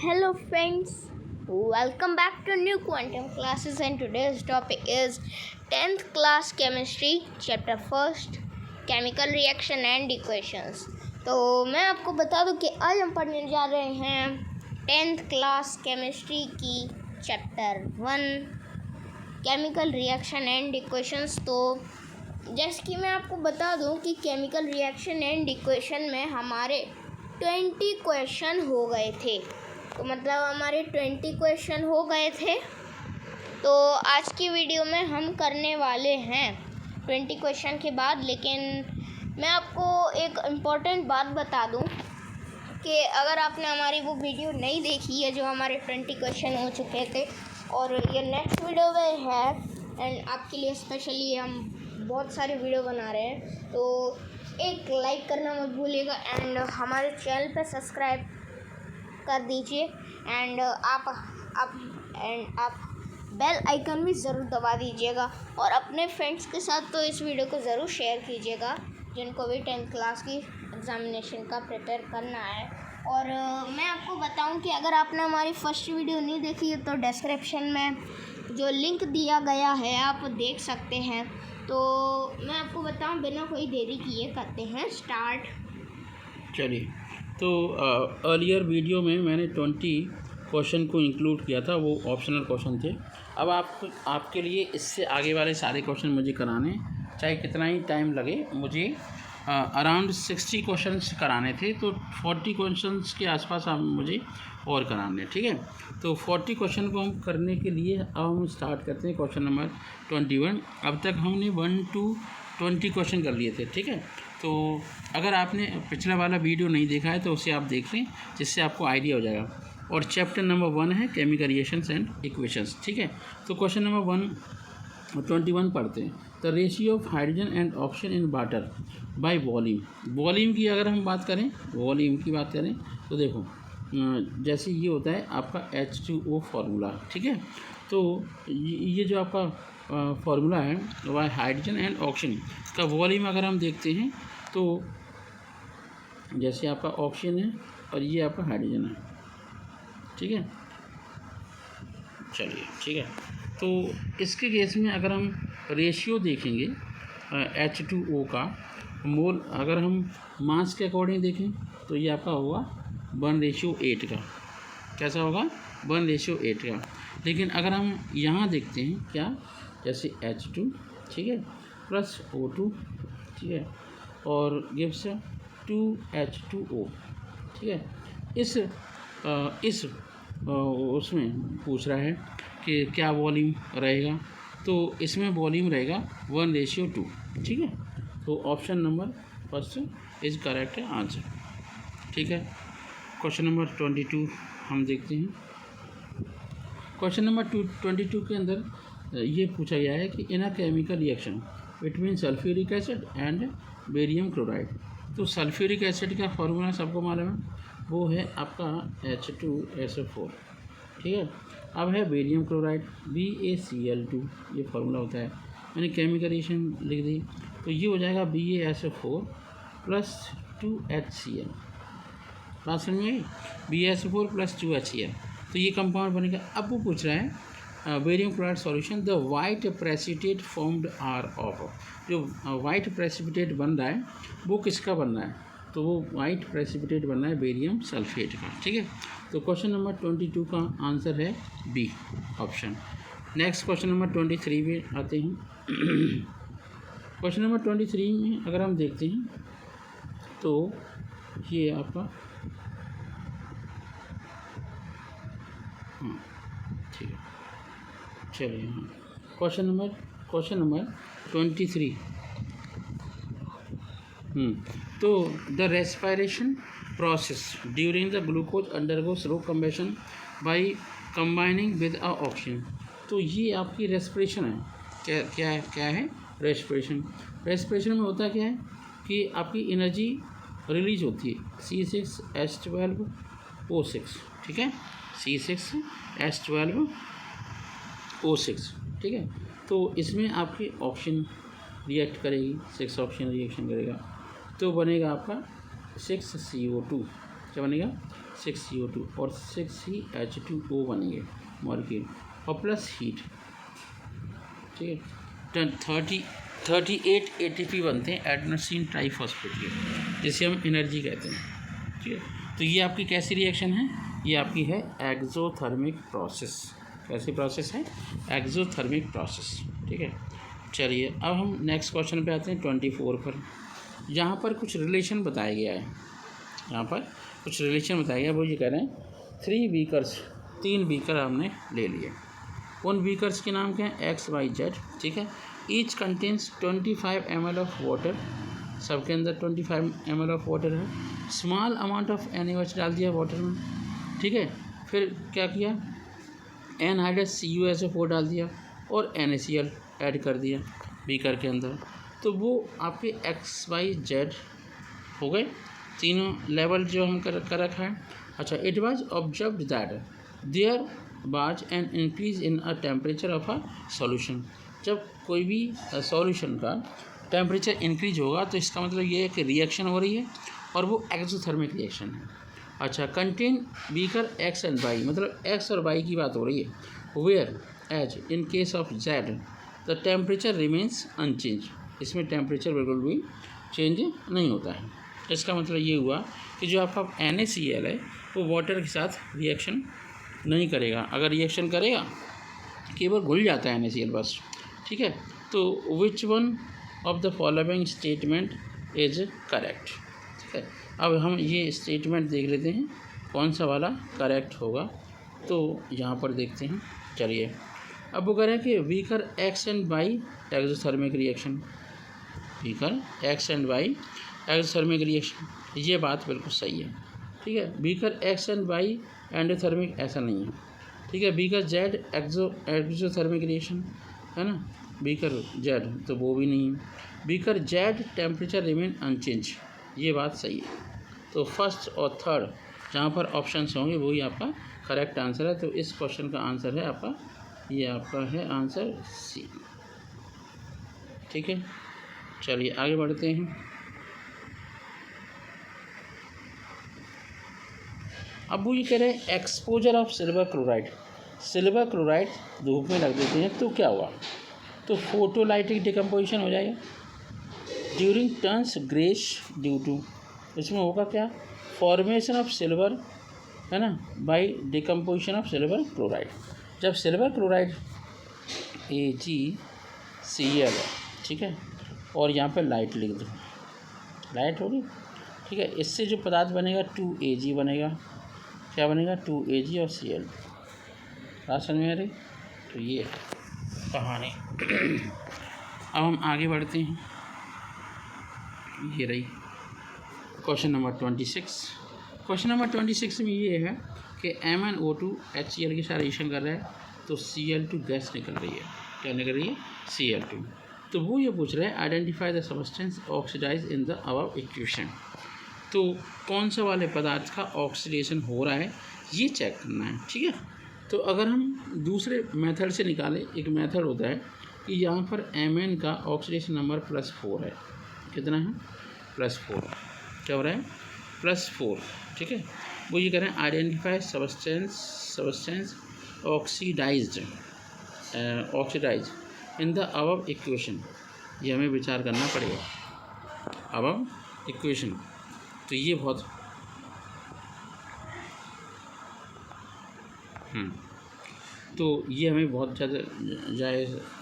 Hello friends, welcome back to new quantum classes and today's topic is 10th class chemistry chapter first chemical reaction and equations। तो मैं आपको बता दूं कि आज हम पढ़ने जा रहे हैं 10th क्लास केमिस्ट्री की chapter 1 chemical reaction and equations. तो जैसे कि मैं आपको बता दूं कि केमिकल रिएक्शन एंड इक्वेशन में हमारे 20 क्वेश्चन हो गए थे। तो मतलब हमारे 20 क्वेश्चन हो गए थे। तो आज की वीडियो में हम करने वाले हैं 20 क्वेश्चन के बाद। लेकिन मैं आपको एक इम्पॉर्टेंट बात बता दूं कि अगर आपने हमारी वो वीडियो नहीं देखी है जो हमारे 20 क्वेश्चन हो चुके थे और ये नेक्स्ट वीडियो में है एंड आपके लिए स्पेशली हम बहुत सारे वीडियो बना रहे हैं, तो एक लाइक करना मत भूलिएगा एंड हमारे चैनल पे सब्सक्राइब कर दीजिए एंड आप बेल आइकन भी ज़रूर दबा दीजिएगा और अपने फ्रेंड्स के साथ तो इस वीडियो को ज़रूर शेयर कीजिएगा जिनको भी 10th क्लास की एग्ज़ामिनेशन का प्रिपेयर करना है। और मैं आपको बताऊं कि अगर आपने हमारी फर्स्ट वीडियो नहीं देखी है तो डिस्क्रिप्शन में जो लिंक दिया गया है आप देख सकते हैं। तो मैं आपको बताऊं बिना कोई देरी किए करते हैं स्टार्ट। चलिए, तो अर्लियर वीडियो में मैंने 20 क्वेश्चन को इंक्लूड किया था, वो ऑप्शनल क्वेश्चन थे। अब आपके लिए इससे आगे वाले सारे क्वेश्चन मुझे कराने, चाहे कितना ही टाइम लगे। मुझे अराउंड 60 क्वेश्चंस कराने थे, तो 40 क्वेश्चंस के आसपास आप मुझे और कराने, ठीक है। तो 40 क्वेश्चन को हम करने के लिए अब हम स्टार्ट करते हैं क्वेश्चन नंबर 21। अब तक हमने 1 to 20 क्वेश्चन कर लिए थे, ठीक है। तो अगर आपने पिछला वाला वीडियो नहीं देखा है तो उसे आप देख लें, जिससे आपको आइडिया हो जाएगा। और चैप्टर नंबर 1 है केमिकल रिएक्शंस एंड इक्वेशंस, ठीक है। तो क्वेश्चन नंबर 21 पढ़ते हैं। The ratio of hydrogen and oxygen in water by volume. Volume की अगर हम बात करें, वॉल्यूम की बात करें तो देखो, जैसे ये होता है आपका H2O फार्मूला, ठीक है। तो ये जो आपका फार्मूला है वह हाइड्रोजन एंड ऑक्सीजन का वॉल्यूम अगर हम देखते हैं तो जैसे आपका ऑक्सीजन है और ये आपका हाइड्रोजन है, ठीक है। चलिए, ठीक है। तो इसके केस में अगर हम रेशियो देखेंगे H2O का मोल, अगर हम मास के अकॉर्डिंग देखें तो ये आपका होगा 1:8 का। कैसा होगा? 1:8 का। लेकिन अगर हम यहाँ देखते हैं क्या, जैसे H2, ठीक है, प्लस O2, ठीक है, और गिव्स 2H2O, ठीक है। इस उसमें पूछ रहा है कि क्या वॉल्यूम रहेगा, तो इसमें वॉल्यूम रहेगा 1:2, ठीक है। तो option number first is correct answer, ठीक है। क्वेश्चन नंबर 22 हम देखते हैं। क्वेश्चन नंबर 22 के अंदर ये पूछा गया है कि in a chemical reaction between sulphuric acid and barium chloride. तो सल्फ्यूरिक एसिड का फॉर्मूला सबको मालूम है, वो है आपका H2SO4, ठीक है। अब है बेरियम क्लोराइड BaCl2, ये फार्मूला होता है। मैंने केमिकल रिएक्शन लिख दी, तो ये हो जाएगा BaSO4 प्लस 2HCl। बात समझ में आई? BaSO4 प्लस 2HCl, तो ये कंपाउंड बनेगा। अब वो पूछ रहा है barium chloride solution the white precipitate formed are of. जो वाइट प्रेसिपिटेट बन रहा है वो किसका बन रहा है? तो वो वाइट प्रेसिपिटेट बन रहा है बेरियम सल्फेट का, ठीक है। तो क्वेश्चन नंबर 22 का आंसर है B option. Next question number 23 में आते हैं। क्वेश्चन नंबर 23 में अगर हम देखते हैं तो ये आपका, हाँ ठीक है, चलिए। हाँ, क्वेश्चन नंबर 23। तो the respiration process during the glucose undergoes slow combustion by combining with a oxygen. तो ये आपकी रेस्पिरेशन है। क्या है रेस्पिरेशन? रेस्पिरेशन में होता क्या है कि आपकी एनर्जी रिलीज होती है C6H12O6, ठीक है, C6H12O6, ठीक है। तो इसमें आपकी ऑक्सीजन रिएक्ट करेगी, 6 ऑक्सीजन रिएक्शन करेगा, तो बनेगा आपका 6CO2, क्या बनेगा 6CO2 और 6 ही H2O बनेंगे मॉलिक्यूल और प्लस हीट, ठीक है। 38 ATP बनते हैं एडेनोसिन ट्राइफॉस्फेट के, जिसे हम एनर्जी कहते हैं, ठीक है। तो ये आपकी कैसी रिएक्शन है, ये आपकी है एक्सोथर्मिक प्रोसेस। कैसी प्रोसेस है, एक्सोथर्मिक प्रोसेस, ठीक है। चलिए अब हम नेक्स्ट क्वेश्चन पे आते हैं 24 पर। यहाँ पर कुछ रिलेशन बताया गया है, यहाँ पर कुछ रिलेशन बताया गया। वो ये कह रहे हैं 3 बीकर्स, 3 बीकर हमने ले लिए। उन बीकर्स के नाम क्या है, XYZ, ठीक है। Each contains 25 ml of water, सबके अंदर 25 ml ऑफ वाटर है। स्मॉल अमाउंट ऑफ NaOH डाल दिया वाटर में, ठीक है। फिर क्या किया, एनहाइड्रस CuSO4 डाल दिया और NaCl ऐड कर दिया बीकर के अंदर। तो वो आपके XYZ हो गए तीनों लेवल जो हम कर रखा है। अच्छा, it was observed that there was an increase in a temperature of a solution. जब कोई भी सॉल्यूशन का टेम्परेचर इंक्रीज होगा तो इसका मतलब ये है कि रिएक्शन हो रही है और वो एक्सोथर्मिक रिएक्शन है। अच्छा, contain beaker X and Y, मतलब X और Y की बात हो रही है। Whereas in case of Z the temperature remains unchanged, इसमें टेम्परेचर बिल्कुल भी चेंज नहीं होता है। इसका मतलब ये हुआ कि जो आपका NaCl है वो वाटर के साथ रिएक्शन नहीं करेगा। अगर रिएक्शन करेगा केवल घुल जाता है NaCl बस, ठीक है। तो which one of the following statement is correct, ठीक है। अब हम ये स्टेटमेंट देख लेते हैं कौन सा वाला करेक्ट होगा। तो यहाँ पर देखते हैं, चलिए। अब वो कह रहे हैं कि beaker X and Y exothermic reaction, beaker X and Y exothermic reaction, ये बात बिल्कुल सही है, ठीक है। Beaker X and Y endothermic ऐसा नहीं है, ठीक है। बीकर Z एक्सोथर्मिक रिएक्शन है ना, बीकर Z तो वो भी नहीं है। Beaker Z temperature remain unchanged, ये बात सही है। तो फर्स्ट और थर्ड जहाँ पर ऑप्शंस होंगे वही आपका करेक्ट आंसर है। तो इस क्वेश्चन का आंसर है आपका, ये आपका है आंसर C, ठीक है। चलिए आगे बढ़ते हैं। अब वो ये कह रहे हैं exposure of silver chloride, silver chloride धूप में रख देते हैं तो क्या हुआ, तो फोटोलाइटिक डिकम्पोजिशन हो जाएगा। During turns greyish due to, इसमें होगा क्या, फॉर्मेशन ऑफ सिल्वर, है ना, by decomposition of silver chloride. जब सिल्वर क्लोराइड AgCl है, ठीक है, और यहाँ पे लाइट लिख दो, लाइट होगी, ठीक है। इससे जो पदार्थ बनेगा 2Ag बनेगा, क्या बनेगा 2Ag और Cl, बात समझ में आ रही। तो ये कहानी। अब हम आगे बढ़ते हैं, ये रही क्वेश्चन नंबर 26। क्वेश्चन नंबर 26 में ये है कि MnO2 HCl के साथ रिएक्शन कर रहा है तो Cl2 गैस निकल रही है, क्या निकल रही है, Cl2। तो वो ये पूछ रहा है identify the substance oxidise in the above equation. तो कौन सा वाले पदार्थ का ऑक्सीडेशन हो रहा है ये चेक करना है, ठीक है। तो अगर हम दूसरे मेथड से निकालें, एक मेथड होता है कि यहाँ पर Mn का ऑक्सीडेशन नंबर +4 है, कितना है, +4, क्या हो रहा है, +4, ठीक है। वो ये कह रहे हैं identify substance oxidise in the above equation, ये हमें विचार करना पड़ेगा अबव इक्वेशन। तो ये बहुत तो ये हमें बहुत ज़्यादा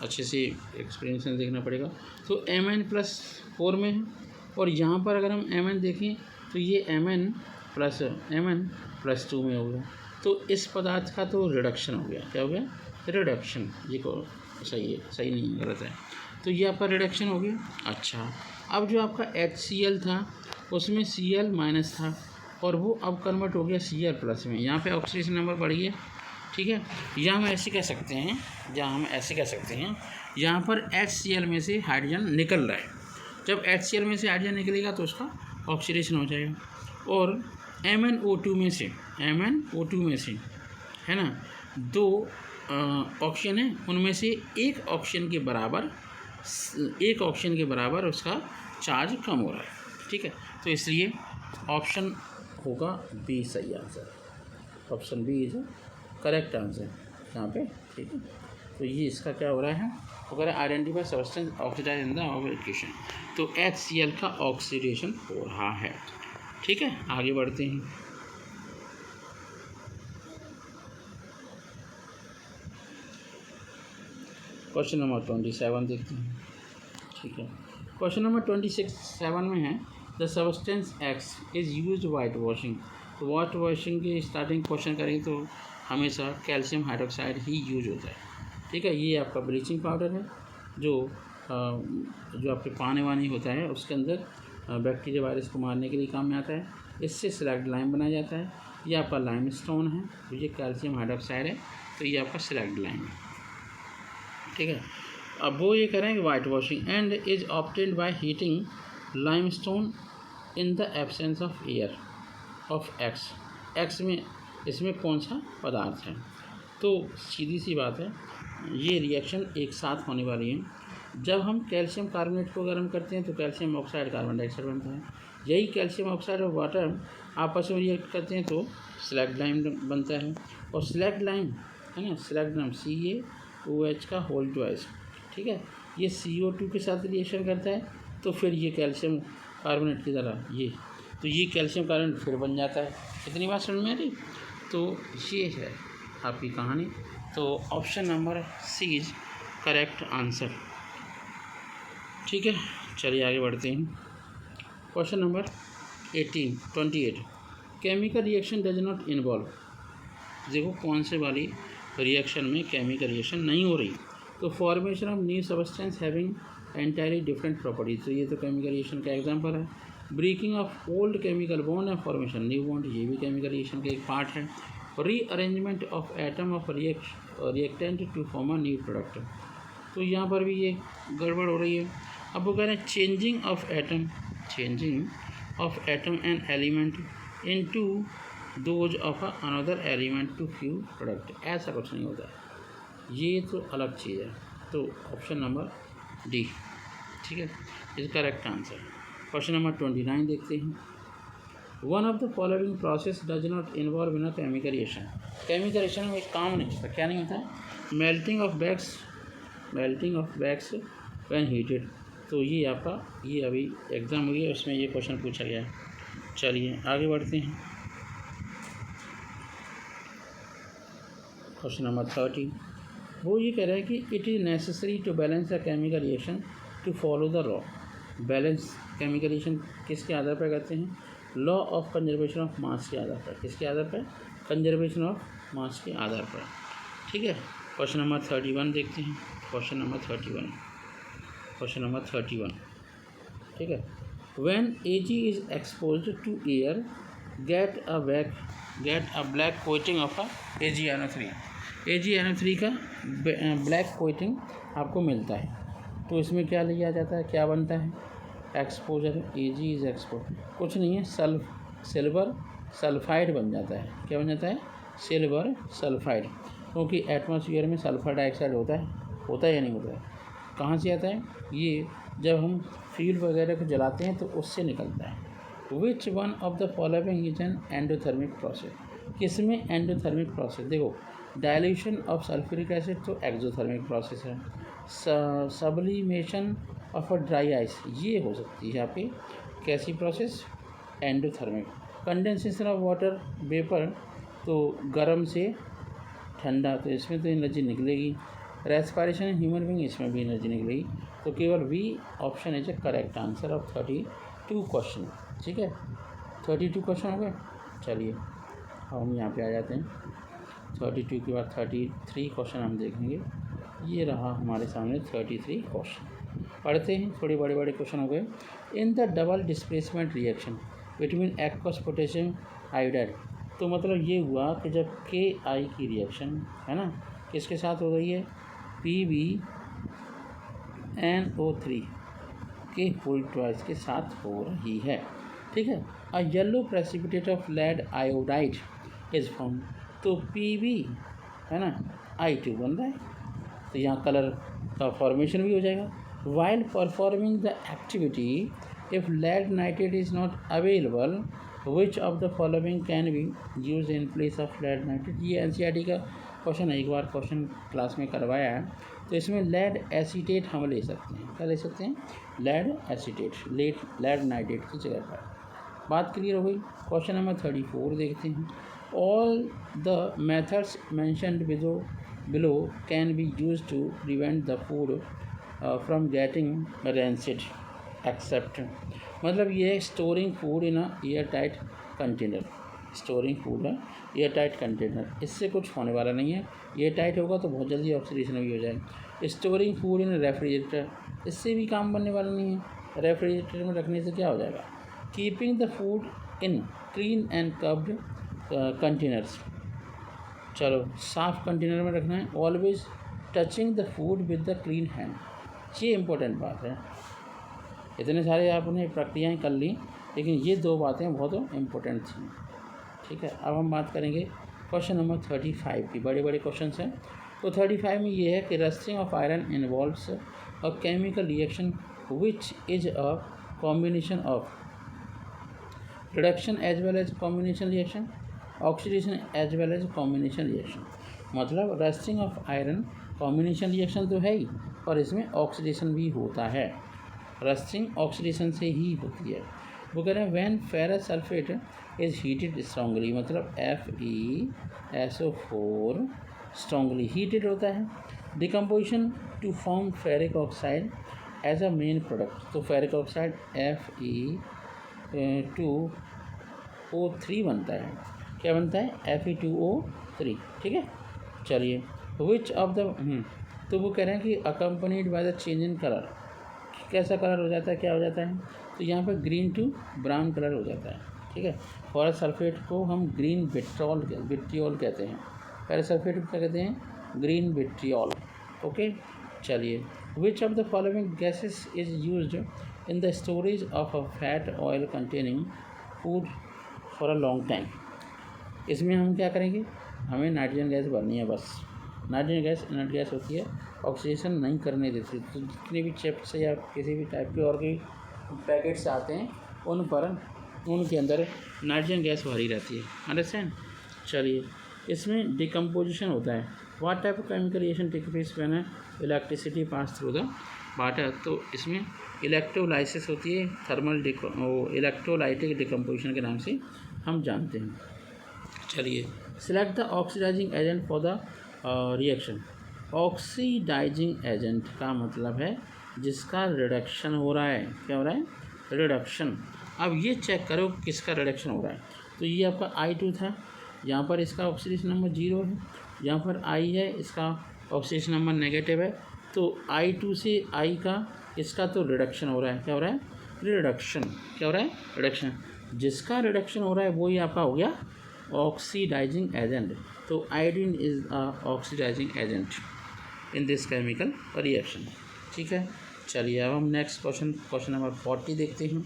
अच्छे से एक्सपीरियंस देखना पड़ेगा। तो Mn+4 में है और यहाँ पर अगर हम Mn देखें तो ये Mn+2 में हो गया। तो इस पदार्थ का तो रिडक्शन हो गया, क्या हो गया, रिडक्शन। ये को सही है, सही नहीं है, गलत है। तो ये आपका रिडक्शन हो गया। अच्छा, अब जो आपका HCl था उसमें Cl- था और वो अब कन्वर्ट हो गया Cl+ में, यहाँ पे ऑक्सीडेशन नंबर बढ़ गया, ठीक है। या हम ऐसे कह सकते हैं, यहाँ पर HCl में से हाइड्रोजन निकल रहा है। जब HCl में से हाइड्रोजन निकलेगा तो उसका ऑक्सीडेशन हो जाएगा। और MnO2 में से है ना, 2 ऑक्सीजन है, उनमें से एक ऑक्सीजन के बराबर उसका चार्ज कम हो रहा है, ठीक है। तो इसलिए ऑप्शन होगा बी सही answer, option B is correct answer यहाँ पे, ठीक है। तो ये इसका क्या हो रहा है, अगर identify substance oxidise in the oxidation, तो HCl का ऑक्सीडेशन हो रहा है, ठीक है। आगे बढ़ते हैं। क्वेश्चन नंबर 27 देखते हैं, ठीक है। क्वेश्चन नंबर 27 में है the substance x is use white washing. तो वाइट वॉशिंग के स्टार्टिंग क्वेश्चन करें तो हमेशा कैल्शियम हाइड्रोक्साइड ही यूज होता है, ठीक है। ये आपका ब्लीचिंग पाउडर है जो आपके पानी वानी होता है उसके अंदर बैक्टीरिया वायरस को मारने के लिए काम में आता है। इससे स्लैग्ड लाइम बनाया जाता है। ये आपका लाइम स्टोन है, तो ये कैल्शियम हाइड्रोक्साइड है, तो ये आपका स्लैग्ड लाइम है, ठीक है। अब वो ये करेंगे white washing and is obtained by heating limestone in the absence of air of x. X में इसमें कौन सा पदार्थ है, तो सीधी सी बात है, ये रिएक्शन एक साथ होने वाली है। जब हम कैल्शियम कार्बोनेट को गर्म करते हैं तो कैल्शियम ऑक्साइड कार्बन डाइऑक्साइड बनता है। यही कैल्शियम ऑक्साइड और वाटर आपस में रिएक्ट करते हैं तो स्लैग्ड लाइम बनता है। और स्लैग्ड लाइम है ना, स्लैग्ड लाइम CaOH का होल ट्वाइस, ठीक है। ये CO2 के साथ रिएक्शन करता है तो फिर ये कैल्शियम कार्बोनेट की तरह ये कैल्शियम कार्बोनेट फिर बन जाता है। इतनी बात समझ में आ रही। तो ये है आपकी कहानी। तो option number C is correct answer, ठीक है। चलिए आगे बढ़ते हैं। Question number 28 chemical reaction does not involve. देखो कौन से वाली रिएक्शन में केमिकल रिएक्शन नहीं हो रही, तो formation of new substance having entirely different properties, तो ये तो केमिकल रिएक्शन का एग्जांपल है। Breaking of old chemical bond and formation new bond, ये भी केमिकल रिएक्शन का एक पार्ट है। Rearrangement of atom of reactant to form a new product, तो यहाँ पर भी ये गड़बड़ हो रही है। अब वो कह रहे हैं changing of atom and element into those of another element to few product, ऐसा कुछ नहीं होता है, ये तो अलग चीज़ है। तो ऑप्शन नंबर डी, ठीक है, is correct answer. Question number 29 देखते हैं। One of the following process does not involve in a chemical reaction. Chemical reaction में एक काम नहीं होता, क्या नहीं होता है, melting of bags when heated. तो ये आपका ये अभी एग्ज़ाम हुई है उसमें ये क्वेश्चन पूछा गया है। चलिए आगे बढ़ते हैं। क्वेश्चन नंबर 30 वो ये कह रहा है कि it is necessary to balance the chemical reaction to follow the law. Balance chemical reaction किसके आधार पर करते हैं, law of conservation of mass के आधार पर। किसके आधार पर, कंजर्वेशन ऑफ मास के आधार पर, ठीक है। क्वेश्चन नंबर 31 देखते हैं। क्वेश्चन नंबर 31, ठीक है। When Ag is exposed to air get a black coating of AgNO3। AgNO3 का ब्लैक कोटिंग आपको मिलता है, तो इसमें क्या लिया जाता है, क्या बनता है, एक्सपोजर। Ag इज एक्सपोज कुछ नहीं है, सिल्वर सल्फाइड बन जाता है। क्या बन जाता है, सिल्वर सल्फाइड, क्योंकि एटमॉस्फेयर में सल्फर डाइऑक्साइड होता है या नहीं होता है, कहाँ से आता है, ये जब हम फ्यूल वगैरह को जलाते हैं तो उससे निकलता है। Which one of the following is an endothermic process. किसमें एंडोथर्मिक प्रोसेस, देखो डायल्यूशन ऑफ सल्फ्यूरिक एसिड तो एक्सोथर्मिक प्रोसेस है। Sublimation of a dry ice ये हो सकती है आपकी कैसी process, endothermic. Condensation of water vapour तो गर्म से ठंडा, तो इसमें तो एनर्जी निकलेगी। रेस्पिरेशन इन ह्यूमन बीइंग, इसमें भी एनर्जी निकलेगी। तो केवल B option is a correct answer of 32 question, ठीक है। 32 क्वेश्चन हो गए। चलिए हम यहाँ पे आ जाते हैं। 32 के बाद 33 क्वेश्चन हम देखेंगे। ये रहा हमारे सामने 33 क्वेश्चन। पढ़ते हैं, थोड़े बड़े बड़े क्वेश्चन हो गए। In the double displacement reaction between aqueous potassium iodide, तो मतलब ये हुआ कि जब Ki की रिएक्शन है ना किसके साथ हो रही है, PbNO3 के होल ट्वाइस के साथ हो रही है, ठीक है। A yellow precipitate of lead iodide is form, तो Pb है ना I2 बन रहा है, तो यहाँ कलर का फॉर्मेशन भी हो जाएगा। While performing the activity if lead nitrate is not available which of the following can be use in place of lead nitrate. ये एनसीईआरटी का क्वेश्चन है, एक बार क्वेश्चन क्लास में करवाया है। तो इसमें लेड एसीटेट हम ले सकते हैं, क्या ले सकते हैं, लेड एसीटेट, लेड नाइट्रेट की जगह पर। बात क्लियर हो गई। क्वेश्चन नंबर 34 देखते हैं। All the methods mentioned below can be use to prevent the food from getting rancid except. मतलब ये storing food in airtight container, storing food है एयर टाइट कंटेनर, इससे कुछ होने वाला नहीं है। एयर टाइट होगा तो बहुत जल्दी ऑक्सीडेशन भी हो जाएगा। स्टोरिंग फूड इन रेफ्रिजरेटर, इससे भी काम बनने वाला नहीं है। रेफ्रिजरेटर में रखने से क्या हो जाएगा, keeping the food in clean and curved containers, चलो साफ कंटेनर में रखना है। Always touching the food with the clean hand, ये इंपॉर्टेंट बात है। इतने सारे आपने प्रक्रियाएं कर ली, लेकिन ये दो बातें बहुत इम्पोर्टेंट थी। ठीक है, अब हम बात करेंगे क्वेश्चन नंबर 35 की। बड़े बड़े क्वेश्चन हैं। तो 35 में ये है कि rusting of iron involves a chemical reaction which is a combination of reduction as well as combination reaction, oxidation as well as combination reaction. मतलब rusting of iron combination reaction तो है ही, और इसमें ऑक्सीडेशन भी होता है। रस्टिंग ऑक्सीडेशन से ही होती है। वो कह रहे हैं when ferrous sulphate is heated strongly, मतलब FeSO4 स्ट्रांगली हीटेड होता है। Decomposition to form ferric oxide as a main product, तो फेरिक ऑक्साइड Fe2O3 बनता है। क्या बनता है, Fe2O3। ठीक है, चलिए विच ऑफ द तो वो कह रहे हैं कि accompanied by the change in colour, कैसा कलर हो जाता है, क्या हो जाता है, तो यहाँ पर ग्रीन टू ब्राउन कलर हो जाता है। ठीक है, फेरस सल्फेट को हम ग्रीन विट्रियोल कहते हैं। फेरस सल्फेट को क्या कहते हैं, ग्रीन विट्रियोल। ओके, चलिए विच of the following gases is used in the storage of a fat oil containing food for a long time. इसमें हम क्या करेंगे, हमें नाइट्रोजन गैस भरनी है बस। नाइट्रोजन गैस इनर्ट गैस होती है, ऑक्सीडेशन नहीं करने देती। तो जितने भी चिप्स या किसी भी टाइप के और भी पैकेट्स आते हैं उन पर उनके अंदर नाइट्रोजन गैस भरी रहती है। अंडरस्टैंड। चलिए इसमें डिकम्पोजिशन होता है। What type of chemical reaction take place when electricity pass through the water, तो इसमें इलेक्ट्रोलाइसिस होती है, थर्मल इलेक्ट्रोलाइटिक डिकम्पोजिशन के नाम से हम जानते हैं। चलिए select the oxidising agent for the reaction. Oxidising agent का मतलब है जिसका रिडक्शन हो रहा है। क्या हो रहा है, रिडक्शन। अब ये चेक करो किसका रिडक्शन हो रहा है। तो ये आपका I2 था, यहाँ पर इसका ऑक्सीडेशन नंबर 0 है, यहाँ पर I है, इसका ऑक्सीडेशन नंबर नेगेटिव है। तो I2 से I का इसका तो रिडक्शन हो रहा है। क्या हो रहा है, रिडक्शन। क्या हो रहा है, रिडक्शन। जिसका रिडक्शन हो रहा है वही आपका हो गया ऑक्सीडाइजिंग एजेंट। तो iodine is a oxidising agent in this chemical reaction. ठीक है, चलिए अब हम नेक्स्ट क्वेश्चन नंबर 40 देखते हैं।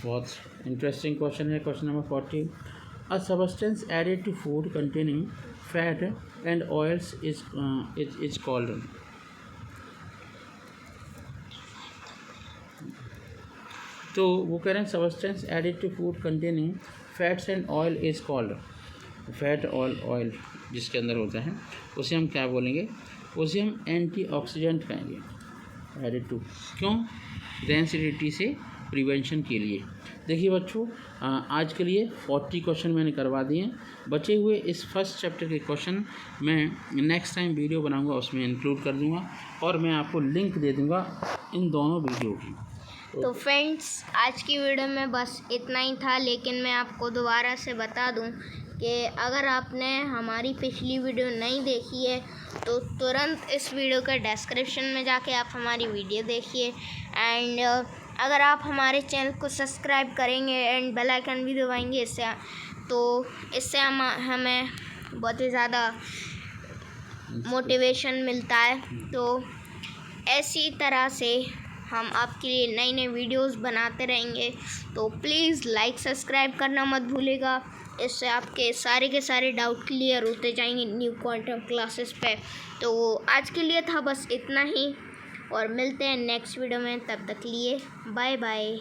बहुत इंटरेस्टिंग क्वेश्चन है question number 40। A substance added to food containing fat and oils is called. तो वो कह रहे हैं substance added to food containing fats and oil is called. Fat oil जिसके अंदर होता है उसे हम क्या बोलेंगे, उसे हम एंटीऑक्सीडेंट कहेंगे एडेड टू। क्यों, रेंसिडिटी से प्रिवेंशन के लिए। देखिए बच्चों, आज के लिए 40 क्वेश्चन मैंने करवा दिए। बचे हुए इस फर्स्ट चैप्टर के क्वेश्चन मैं नेक्स्ट टाइम वीडियो बनाऊंगा, उसमें इंक्लूड कर दूंगा और मैं आपको लिंक दे दूंगा इन दोनों वीडियो की। तो फ्रेंड्स, आज की वीडियो में बस इतना ही था, लेकिन मैं आपको दोबारा से बता दूं कि अगर आपने हमारी पिछली वीडियो नहीं देखी है तो तुरंत इस वीडियो के डिस्क्रिप्शन में जाके आप हमारी वीडियो देखिए। एंड अगर आप हमारे चैनल को सब्सक्राइब करेंगे एंड बेल आइकन भी दबाएंगे इससे हमें बहुत ही ज़्यादा मोटिवेशन मिलता है। तो ऐसी तरह से हम आपके लिए नई नई वीडियोस बनाते रहेंगे। तो प्लीज़ लाइक सब्सक्राइब करना मत भूलिएगा, इससे आपके सारे के सारे डाउट क्लियर होते जाएंगे न्यू क्वांटम क्लासेस पे। तो आज के लिए था बस इतना ही और मिलते हैं नेक्स्ट वीडियो में, तब तक लिए बाय बाय।